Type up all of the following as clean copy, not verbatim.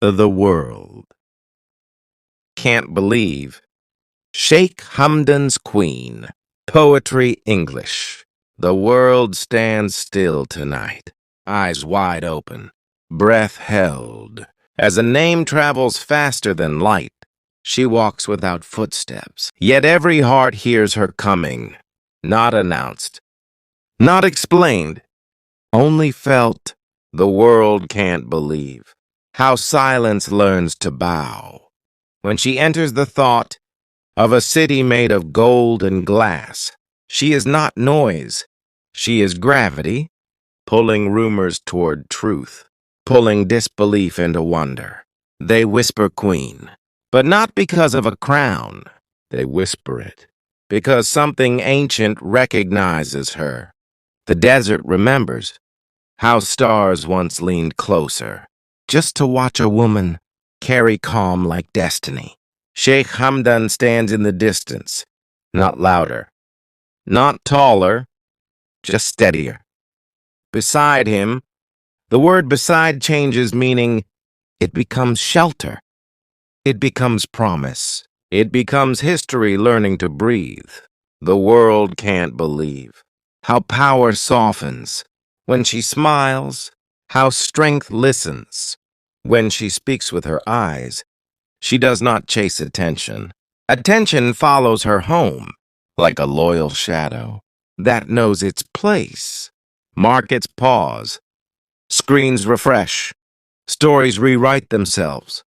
The world can't believe. Sheikh Hamdan's Queen. Poetry English. The world stands still tonight, eyes wide open, breath held. As a name travels faster than light, she walks without footsteps. Yet every heart hears her coming, not announced, not explained, only felt. The world can't believe how silence learns to bow when she enters the thought of a city made of gold and glass. She is not noise. She is gravity, pulling rumors toward truth, pulling disbelief into wonder. They whisper queen, but not because of a crown. They whisper it because something ancient recognizes her. The desert remembers how stars once leaned closer, just to watch a woman carry calm like destiny. Sheikh Hamdan stands in the distance, not louder, not taller, just steadier. Beside him, the word beside changes meaning. It becomes shelter. It becomes promise. It becomes history learning to breathe. The world can't believe how power softens when she smiles, how strength listens. When she speaks with her eyes, she does not chase attention. Attention follows her home like a loyal shadow that knows its place. Markets pause, screens refresh, stories rewrite themselves,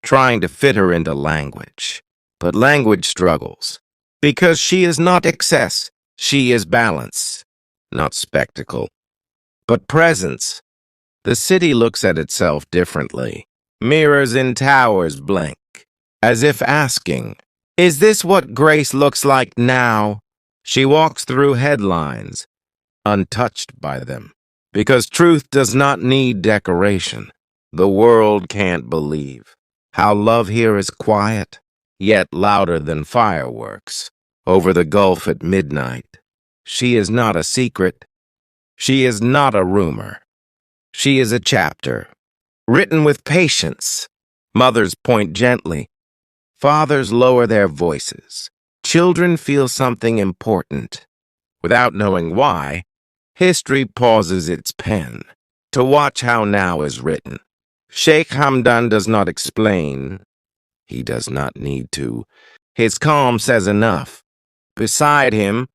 trying to fit her into language. But language struggles because she is not excess. She is balance, not spectacle, but presence. The city looks at itself differently. Mirrors in towers blink, as if asking, is this what grace looks like now? She walks through headlines, untouched by them, because truth does not need decoration. The world can't believe how love here is quiet, yet louder than fireworks. Over the gulf at midnight, she is not a secret. She is not a rumor. She is a chapter, written with patience. Mothers point gently. Fathers lower their voices. Children feel something important. Without knowing why, history pauses its pen to watch how now is written. Sheikh Hamdan does not explain. He does not need to. His calm says enough. Beside him,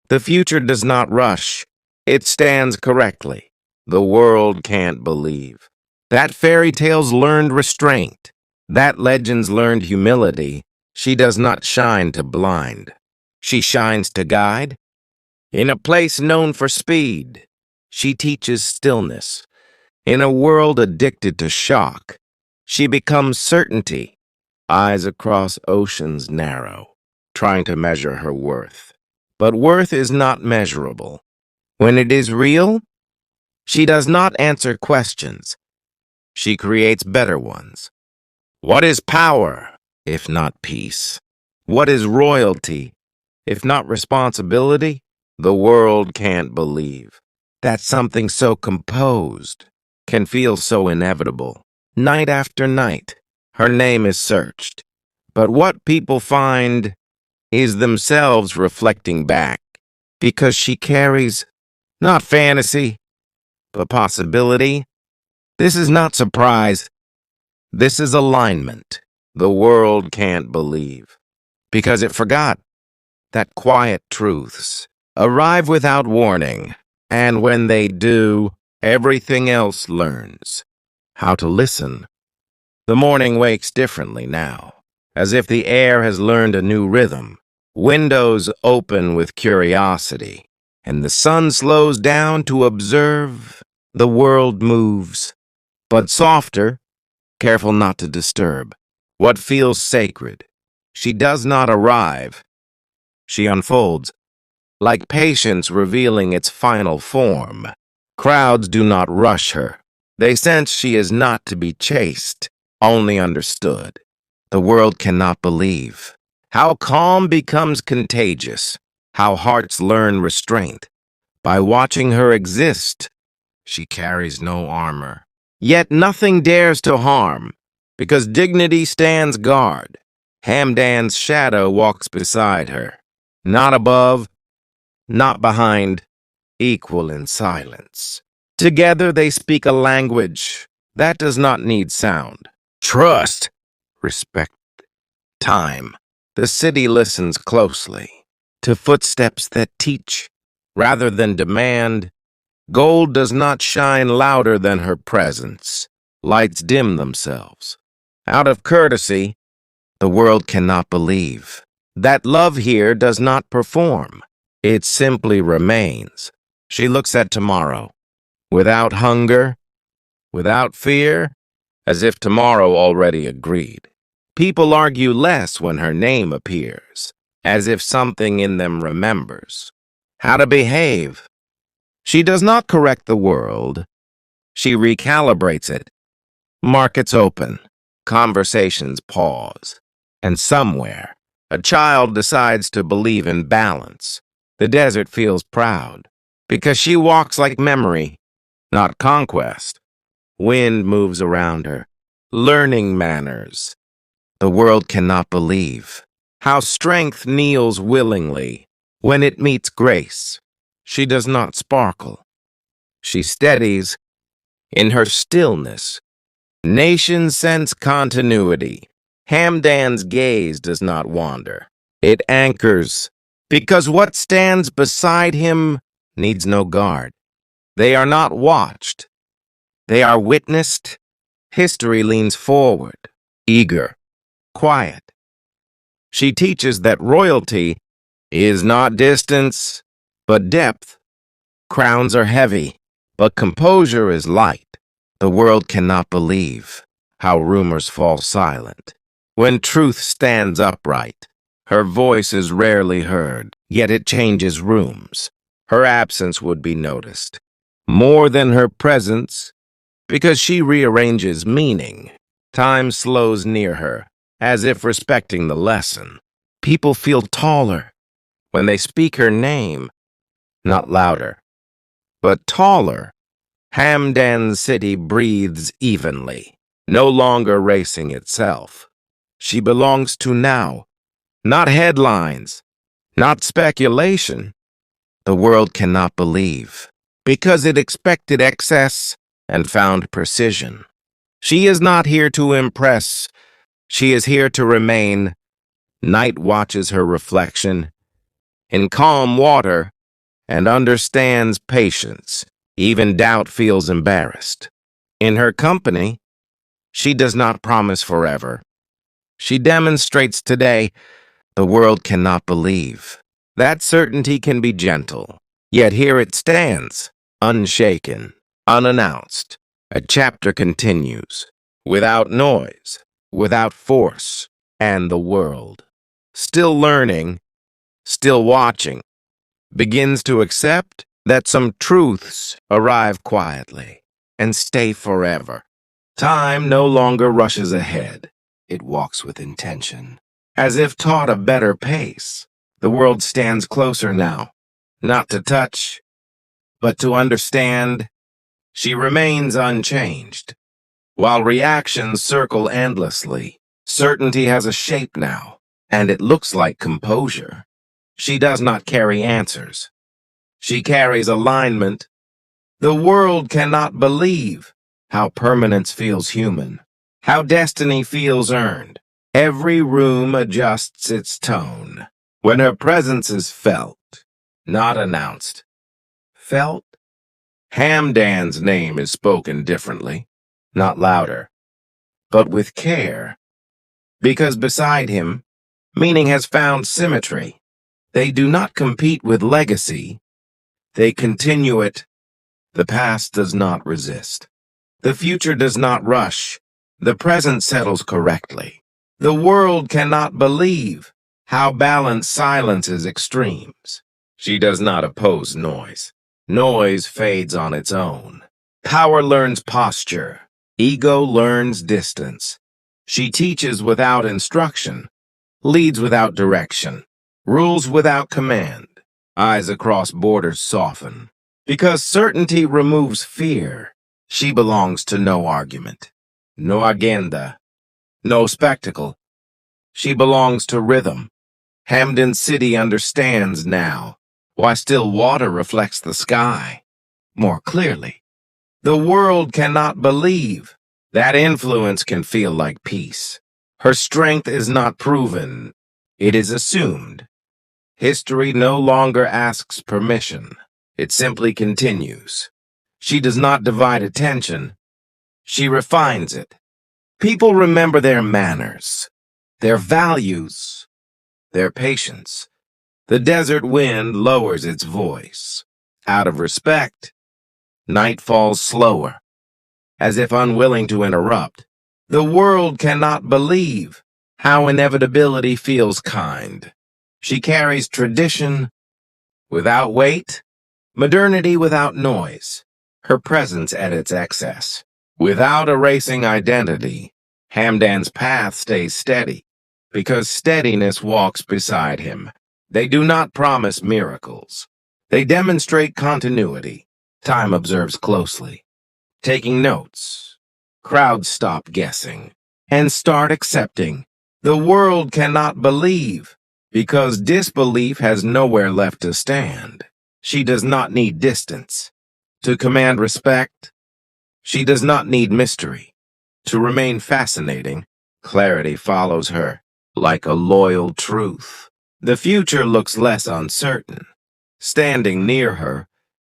the future does not rush. It stands correctly. The world can't believe that fairy tales learned restraint, that legends learned humility. She does not shine to blind. She shines to guide. In a place known for speed, she teaches stillness. In a world addicted to shock, she becomes certainty. Eyes across oceans narrow, trying to measure her worth. But worth is not measurable. When it is real, she does not answer questions. She creates better ones. What is power, if not peace? What is royalty, if not responsibility? The world can't believe that something so composed can feel so inevitable. Night after night, her name is searched. But what people find is themselves reflecting back, because she carries not fantasy, but possibility. This is not surprise. This is alignment. The world can't believe, because it forgot that quiet truths arrive without warning, and when they do, everything else learns how to listen. The morning wakes differently now, as if the air has learned a new rhythm. Windows open with curiosity, and the sun slows down to observe. The world moves, but softer, careful not to disturb what feels sacred. She does not arrive. She unfolds, like patience revealing its final form. Crowds do not rush her. They sense she is not to be chased, only understood. The world cannot believe how calm becomes contagious, how hearts learn restraint. By watching her exist, she carries no armor, Yet nothing dares to harm, because dignity stands guard. Hamdan's shadow walks beside her, not above, not behind, equal in silence. Together they speak a language that does not need sound. Trust, respect, time. The city listens closely to footsteps that teach rather than demand. Gold does not shine louder than her presence. Lights dim themselves. Out of courtesy, the world cannot believe that love here does not perform. It simply remains. She looks at tomorrow, without hunger, without fear, as if tomorrow already agreed. People argue less when her name appears, as if something in them remembers how to behave. She does not correct the world. She recalibrates it. Markets open, conversations pause, and somewhere, a child decides to believe in balance. The desert feels proud, because she walks like memory, not conquest. Wind moves around her, learning manners. The world cannot believe how strength kneels willingly when it meets grace. She does not sparkle. She steadies in her stillness. Nations sense continuity. Hamdan's gaze does not wander. It anchors, because what stands beside him needs no guard. They are not watched. They are witnessed. History leans forward, eager, quiet. She teaches that royalty is not distance, but depth. Crowns are heavy, but composure is light. The world cannot believe how rumors fall silent. When truth stands upright, her voice is rarely heard, yet it changes rooms. Her absence would be noticed more than her presence, because she rearranges meaning. Time slows near her, as if respecting the lesson. People feel taller when they speak her name, not louder, but taller. Hamdan's city breathes evenly, no longer racing itself. She belongs to now, not headlines, not speculation. The world cannot believe, because it expected excess and found precision. She is not here to impress. She is here to remain. Night watches her reflection in calm water and understands patience. Even doubt feels embarrassed. In her company, she does not promise forever. She demonstrates today. The world cannot believe. That certainty can be gentle, yet here it stands, unshaken, unannounced. A chapter continues, without noise, without force, and the world, still learning, still watching, begins to accept that some truths arrive quietly and stay forever. Time no longer rushes ahead. It walks with intention, as if taught a better pace. The world stands closer now, not to touch, but to understand. She remains unchanged. While reactions circle endlessly, certainty has a shape now, and it looks like composure. She does not carry answers. She carries alignment. The world cannot believe how permanence feels human, how destiny feels earned. Every room adjusts its tone when her presence is felt, not announced. Felt? Hamdan's name is spoken differently, not louder, but with care, because beside him, meaning has found symmetry. They do not compete with legacy. They continue it. The past does not resist. The future does not rush. The present settles correctly. The world cannot believe how balance silences extremes. She does not oppose noise. Noise fades on its own. Power learns posture. Ego learns distance. She teaches without instruction, leads without direction, rules without command. Eyes across borders soften. Because certainty removes fear, She belongs to no argument, no agenda, no spectacle. She belongs to rhythm. Hamden City understands now why still water reflects the sky more clearly. The world cannot believe that influence can feel like peace. Her strength is not proven, it is assumed. History no longer asks permission, it simply continues. She does not divide attention, she refines it. People remember their manners, their values, their patience. The desert wind lowers its voice. Out of respect, night falls slower, as if unwilling to interrupt. The world cannot believe how inevitability feels kind. She carries tradition without weight, modernity without noise, her presence at its excess. Without erasing identity, Hamdan's path stays steady, because steadiness walks beside him. They do not promise miracles. They demonstrate continuity. Time observes closely, taking notes. Crowds stop guessing and start accepting. The world cannot believe, because disbelief has nowhere left to stand. She does not need distance to command respect. She does not need mystery to remain fascinating. Clarity follows her like a loyal truth. The future looks less uncertain. Standing near her,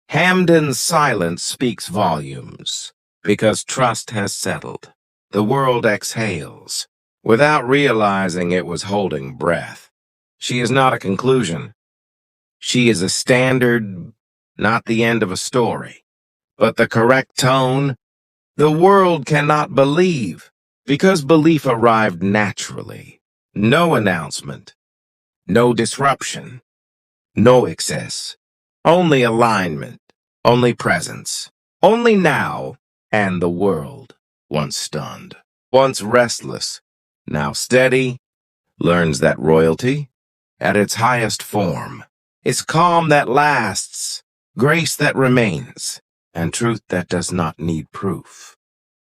Hamdan's silence speaks volumes, because trust has settled. The world exhales, without realizing it was holding breath. She is not a conclusion. She is a standard, not the end of a story, but the correct tone. The world cannot believe, because belief arrived naturally. No announcement, no disruption, no excess, only alignment, only presence, only now, and the world, once stunned, once restless, now steady, learns that royalty, at its highest form, is calm that lasts, grace that remains, and truth that does not need proof.